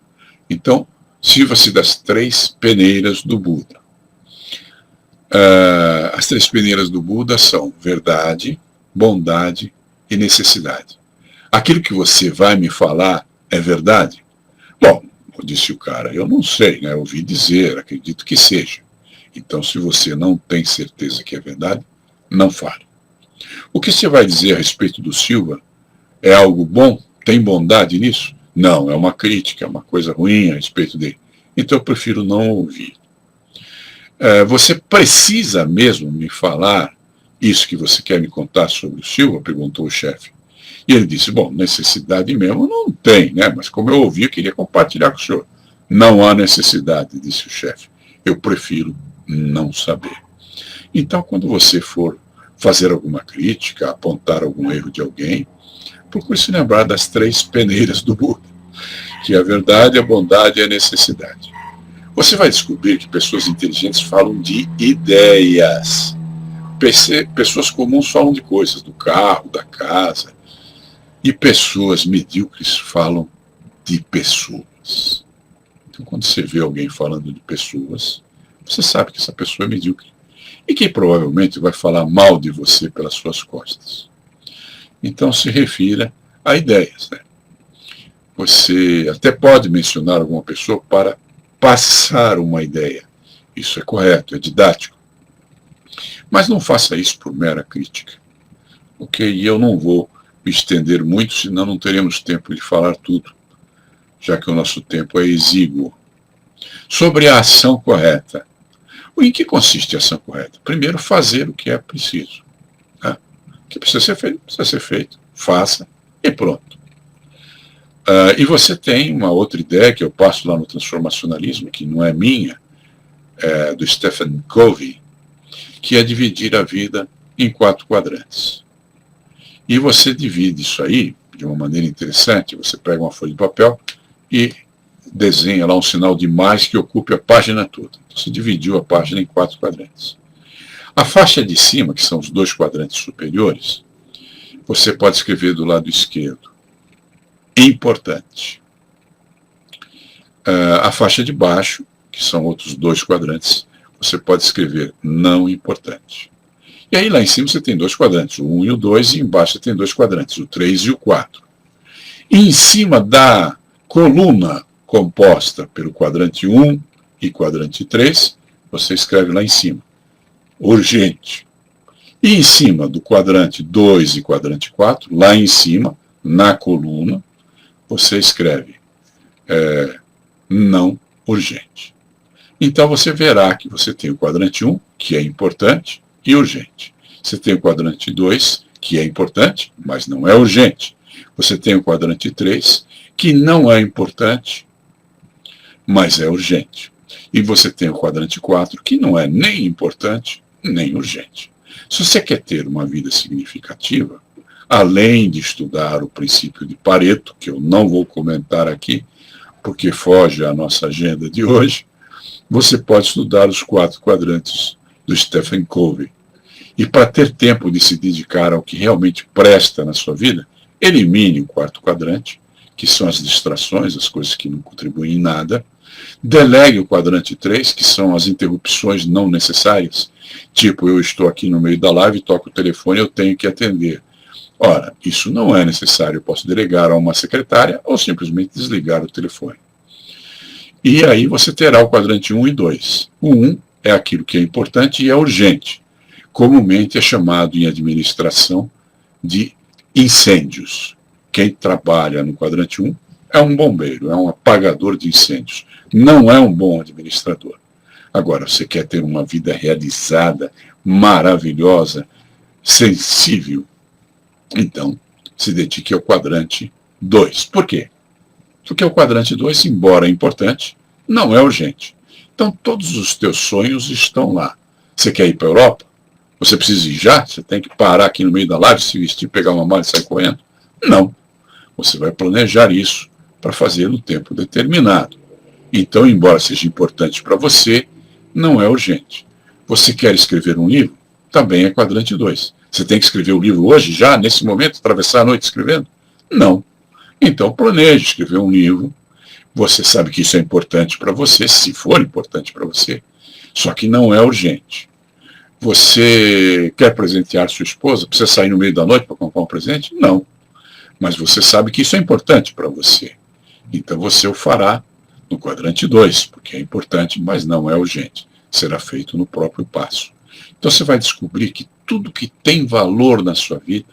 Então, sirva-se das 3 peneiras do Buda. As 3 peneiras do Buda são verdade, bondade e necessidade. Aquilo que você vai me falar é verdade? Bom, disse o cara, eu não sei, né? Eu ouvi dizer, acredito que seja. Então, se você não tem certeza que é verdade, não fale. O que você vai dizer a respeito do Silva é algo bom? Tem bondade nisso? Não, é uma crítica, é uma coisa ruim a respeito dele. Então eu prefiro não ouvir. Você precisa mesmo me falar isso que você quer me contar sobre o Silva? Perguntou o chefe. E ele disse, bom, necessidade mesmo não tem, né? Mas como eu ouvi, eu queria compartilhar com o senhor. Não há necessidade, disse o chefe. Eu prefiro não saber. Então, quando você for fazer alguma crítica, apontar algum erro de alguém, procure se lembrar das 3 peneiras do Buda, que a verdade, a bondade e a necessidade. Você vai descobrir que pessoas inteligentes falam de ideias. Pessoas comuns falam de coisas, do carro, da casa. E pessoas medíocres falam de pessoas. Então, quando você vê alguém falando de pessoas, você sabe que essa pessoa é medíocre. E que provavelmente vai falar mal de você pelas suas costas. Então, se refira a ideias, né? Você até pode mencionar alguma pessoa para passar uma ideia. Isso é correto, é didático. Mas não faça isso por mera crítica. Ok? E eu não vou me estender muito, senão não teremos tempo de falar tudo, já que o nosso tempo é exíguo. Sobre a ação correta. Em que consiste a ação correta? Primeiro, fazer o que é preciso. Né? O que precisa ser feito. Faça e pronto. E você tem uma outra ideia que eu passo lá no Transformacionalismo, que não é minha, é do Stephen Covey, que é dividir a vida em 4 quadrantes. E você divide isso aí de uma maneira interessante. Você pega uma folha de papel e desenha lá um sinal de mais que ocupe a página toda. Então, você dividiu a página em 4 quadrantes. A faixa de cima, que são os 2 quadrantes superiores, você pode escrever do lado esquerdo. Importante. A faixa de baixo, que são outros 2 quadrantes, você pode escrever não importante. E aí lá em cima você tem 2 quadrantes, o 1 e o 2, e embaixo você tem 2 quadrantes, o 3 e o 4. E em cima da coluna composta pelo quadrante 1 e quadrante 3, você escreve lá em cima, urgente. E em cima do quadrante 2 e quadrante 4, lá em cima, na coluna, você escreve não urgente. Então você verá que você tem o quadrante 1, que é importante e urgente. Você tem o quadrante 2, que é importante, mas não é urgente. Você tem o quadrante 3, que não é importante, mas é urgente. E você tem o quadrante 4, que não é nem importante, nem urgente. Se você quer ter uma vida significativa, além de estudar o princípio de Pareto, que eu não vou comentar aqui, porque foge à nossa agenda de hoje, você pode estudar os 4 quadrantes do Stephen Covey. E para ter tempo de se dedicar ao que realmente presta na sua vida, elimine o 4º quadrante, que são as distrações, as coisas que não contribuem em nada. Delegue o quadrante 3, que são as interrupções não necessárias. Tipo, eu estou aqui no meio da live, toco o telefone, eu tenho que atender. Ora, isso não é necessário, eu posso delegar a uma secretária ou simplesmente desligar o telefone. E aí você terá o quadrante 1 e 2. O 1 é aquilo que é importante e é urgente. Comumente é chamado em administração de incêndios. Quem trabalha no quadrante 1 é um bombeiro, é um apagador de incêndios. Não é um bom administrador. Agora, você quer ter uma vida realizada, maravilhosa, sensível, então se dedique ao quadrante 2. Por quê? Porque o quadrante 2, embora importante, não é urgente. Então todos os teus sonhos estão lá. Você quer ir para a Europa? Você precisa ir já? Você tem que parar aqui no meio da live, se vestir, pegar uma mala e sair correndo? Não. Você vai planejar isso para fazer no tempo determinado. Então, embora seja importante para você, não é urgente. Você quer escrever um livro? Também é quadrante 2. Você tem que escrever o livro hoje, já, nesse momento, atravessar a noite escrevendo? Não. Então, planeje escrever um livro. Você sabe que isso é importante para você, se for importante para você, só que não é urgente. Você quer presentear sua esposa? Precisa sair no meio da noite para comprar um presente? Não. Mas você sabe que isso é importante para você. Então você o fará no quadrante 2, porque é importante, mas não é urgente. Será feito no próprio passo. Então você vai descobrir que tudo que tem valor na sua vida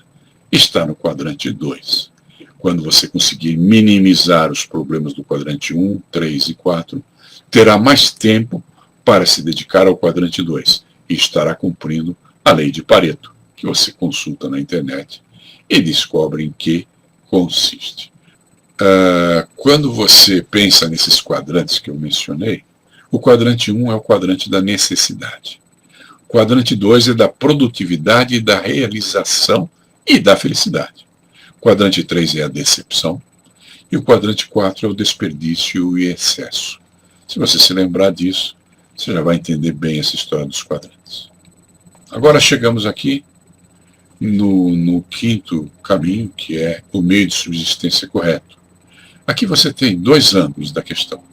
está no quadrante 2. Quando você conseguir minimizar os problemas do quadrante 1, 3 e 4, terá mais tempo para se dedicar ao quadrante 2 e estará cumprindo a lei de Pareto, que você consulta na internet e descobre em que consiste. Quando você pensa nesses quadrantes que eu mencionei, o quadrante 1 é o quadrante da necessidade. O quadrante 2 é da produtividade e da realização e da felicidade. O quadrante 3 é a decepção. E o quadrante 4 é o desperdício e excesso. Se você se lembrar disso, você já vai entender bem essa história dos quadrantes. Agora chegamos aqui no quinto caminho, que é o meio de subsistência correto. Aqui você tem dois ângulos da questão: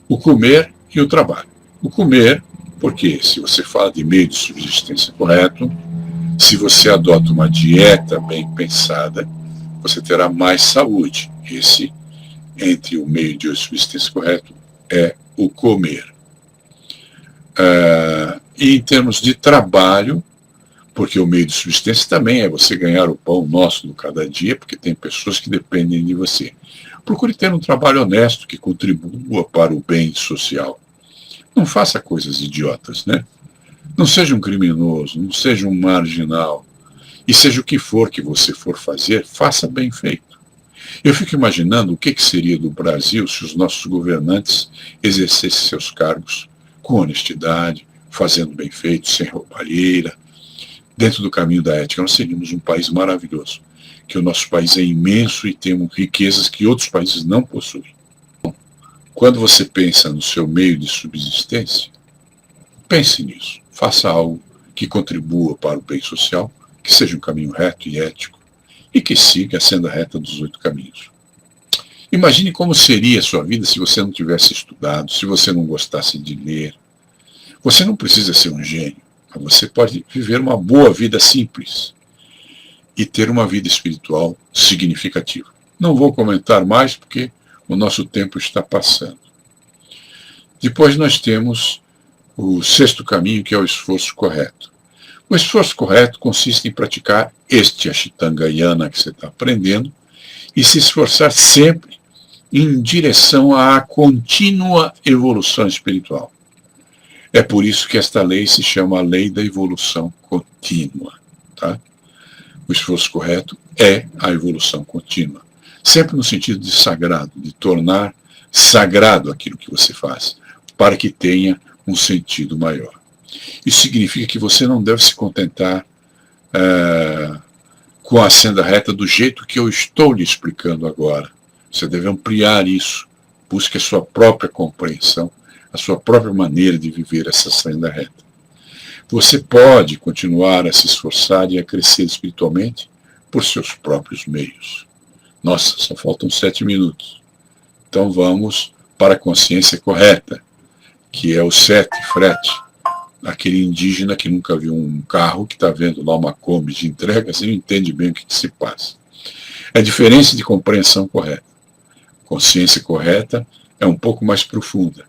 o comer e o trabalho. O comer, porque se você fala de meio de subsistência correto, se você adota uma dieta bem pensada, você terá mais saúde. Esse, entre o meio de subsistência correto, é o comer. E em termos de trabalho, porque o meio de subsistência também é você ganhar o pão nosso do cada dia, porque tem pessoas que dependem de você. Procure ter um trabalho honesto que contribua para o bem social. Não faça coisas idiotas, né? Não seja um criminoso, não seja um marginal. E seja o que for que você for fazer, faça bem feito. Eu fico imaginando o que seria do Brasil se os nossos governantes exercessem seus cargos com honestidade, fazendo bem feito, sem roubalheira, dentro do caminho da ética. Nós seríamos um país maravilhoso, que o nosso país é imenso e temos riquezas que outros países não possuem. Quando você pensa no seu meio de subsistência, pense nisso. Faça algo que contribua para o bem social, que seja um caminho reto e ético, e que siga a senda reta dos 8 caminhos. Imagine como seria a sua vida se você não tivesse estudado, se você não gostasse de ler. Você não precisa ser um gênio, mas você pode viver uma boa vida simples e ter uma vida espiritual significativa. Não vou comentar mais porque o nosso tempo está passando. Depois nós temos o 6º caminho, que é o esforço correto. O esforço correto consiste em praticar este Ashtanga Yana que você está aprendendo e se esforçar sempre em direção à contínua evolução espiritual. É por isso que esta lei se chama a lei da evolução contínua. Tá? O esforço correto é a evolução contínua. Sempre no sentido de sagrado, de tornar sagrado aquilo que você faz, para que tenha um sentido maior. Isso significa que você não deve se contentar com a senda reta do jeito que eu estou lhe explicando agora. Você deve ampliar isso. Busque a sua própria compreensão, a sua própria maneira de viver essa senda reta. Você pode continuar a se esforçar e a crescer espiritualmente por seus próprios meios. Nossa, só faltam 7 minutos. Então vamos para a consciência correta, que é o 7, frete. Aquele indígena que nunca viu um carro, que está vendo lá uma Kombi de entregas e não entende bem o que se passa. É a diferença de compreensão correta. Consciência correta é um pouco mais profunda.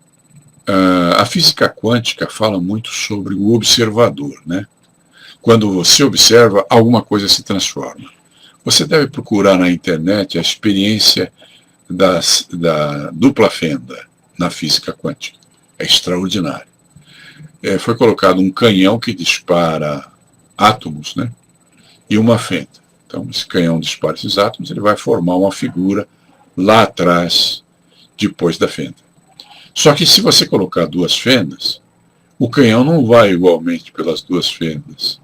A física quântica fala muito sobre o observador, né? Quando você observa, alguma coisa se transforma. Você deve procurar na internet a experiência da dupla fenda na física quântica. É extraordinário. Foi colocado um canhão que dispara átomos, né? E uma fenda. Então, esse canhão dispara esses átomos, ele vai formar uma figura lá atrás, depois da fenda. Só que se você colocar 2 fendas, o canhão não vai igualmente pelas 2 fendas.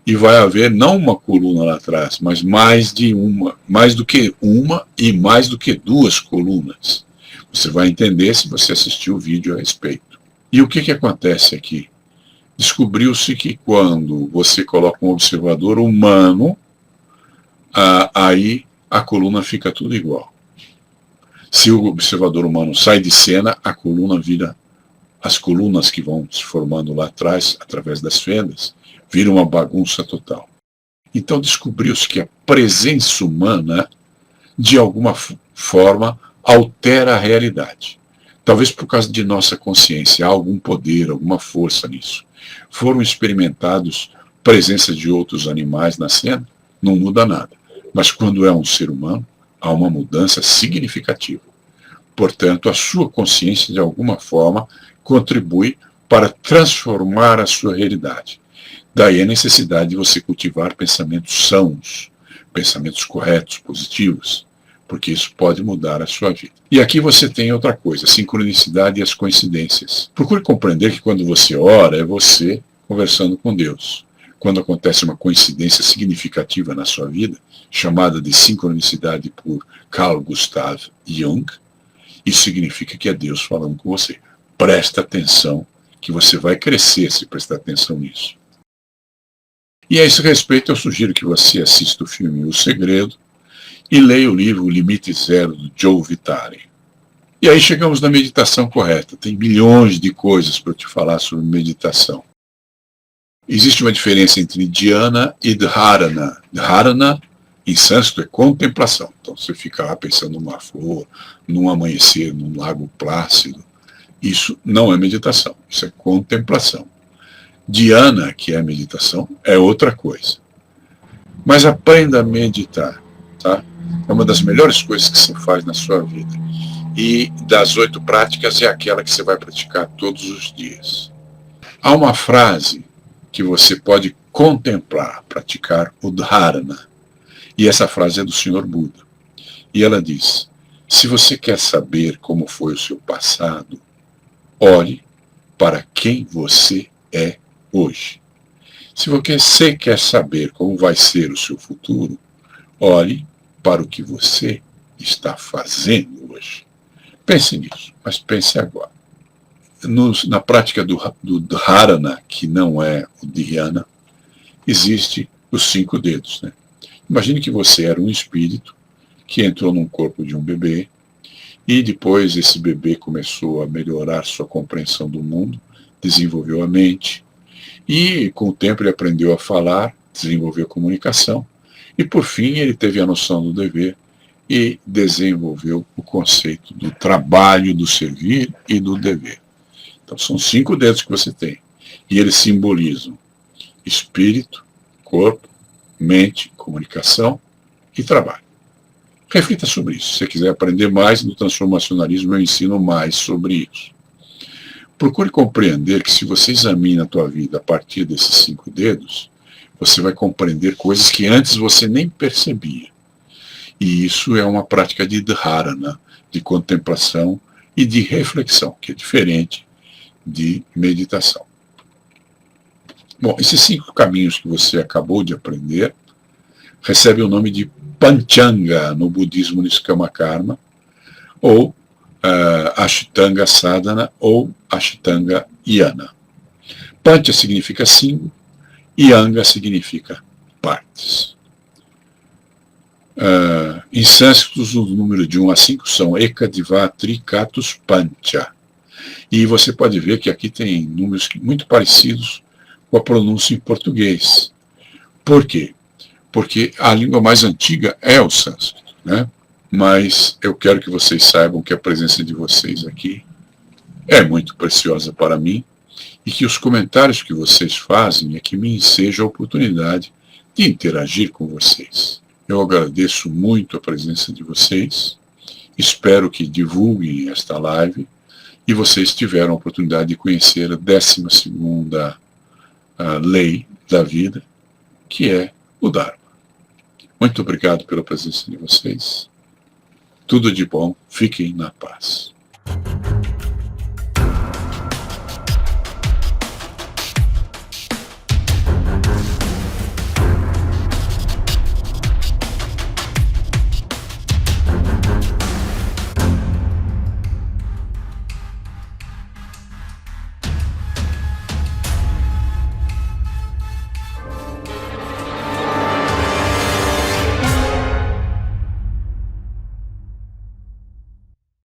E vai haver não uma coluna lá atrás, mas mais do que uma e mais do que 2 colunas. Você vai entender se você assistir o vídeo a respeito. E o que acontece aqui? Descobriu-se que quando você coloca um observador humano, aí a coluna fica tudo igual. Se o observador humano sai de cena, a coluna vira, as colunas que vão se formando lá atrás, através das fendas, vira uma bagunça total. Então descobriu-se que a presença humana, de alguma forma, altera a realidade. Talvez por causa de nossa consciência, há algum poder, alguma força nisso. Foram experimentados presença de outros animais na cena, não muda nada. Mas quando é um ser humano, há uma mudança significativa. Portanto, a sua consciência, de alguma forma, contribui para transformar a sua realidade. Daí a necessidade de você cultivar pensamentos sãos, pensamentos corretos, positivos, porque isso pode mudar a sua vida. E aqui você tem outra coisa, a sincronicidade e as coincidências. Procure compreender que quando você ora, é você conversando com Deus. Quando acontece uma coincidência significativa na sua vida, chamada de sincronicidade por Carl Gustav Jung, isso significa que é Deus falando com você. Presta atenção, que você vai crescer se prestar atenção nisso. E a esse respeito, eu sugiro que você assista o filme O Segredo e leia o livro O Limite Zero, do Joe Vitale. E aí chegamos na meditação correta. Tem milhões de coisas para eu te falar sobre meditação. Existe uma diferença entre dhyana e dharana. Dharana, em sânscrito, é contemplação. Então você fica lá pensando numa flor, num amanhecer, num lago plácido. Isso não é meditação, isso é contemplação. Dhyana, que é a meditação, é outra coisa. Mas aprenda a meditar, tá? É uma das melhores coisas que você faz na sua vida. E das 8 práticas é aquela que você vai praticar todos os dias. Há uma frase que você pode contemplar, praticar o dharana. E essa frase é do Sr. Buda. E ela diz: se você quer saber como foi o seu passado, olhe para quem você é hoje. Se você quer saber como vai ser o seu futuro, olhe para o que você está fazendo hoje. Pense nisso, mas pense agora. Na prática do dharana, que não é o dhyana, existe os 5 dedos, né? Imagine que você era um espírito que entrou num corpo de um bebê e depois esse bebê começou a melhorar sua compreensão do mundo, desenvolveu a mente e com o tempo ele aprendeu a falar, desenvolveu a comunicação e por fim ele teve a noção do dever e desenvolveu o conceito do trabalho, do servir e do dever. Então são 5 dedos que você tem e eles simbolizam espírito, corpo, mente, comunicação e trabalho. Reflita sobre isso. Se você quiser aprender mais no transformacionalismo, eu ensino mais sobre isso. Procure compreender que se você examina a tua vida a partir desses 5 dedos, você vai compreender coisas que antes você nem percebia. E isso é uma prática de dharana, de contemplação e de reflexão, que é diferente de meditação. Bom, esses 5 caminhos que você acabou de aprender recebem o nome de Panchanga no budismo Niskama Karma, ou Ashtanga Sadhana, ou Ashtanga Yana. Pancha significa 5, Yanga significa partes. Em sânscrito, o número de 1 a 5 são Ekadiva Trikatus Pancha. E você pode ver que aqui tem números muito parecidos com a pronúncia em português. Por quê? Porque a língua mais antiga é o sânscrito, né? Mas eu quero que vocês saibam que a presença de vocês aqui é muito preciosa para mim e que os comentários que vocês fazem é que me enseja a oportunidade de interagir com vocês. Eu agradeço muito a presença de vocês, espero que divulguem esta live e vocês tiveram a oportunidade de conhecer a 12ª lei da vida, que é o Dharma. Muito obrigado pela presença de vocês. Tudo de bom. Fiquem na paz.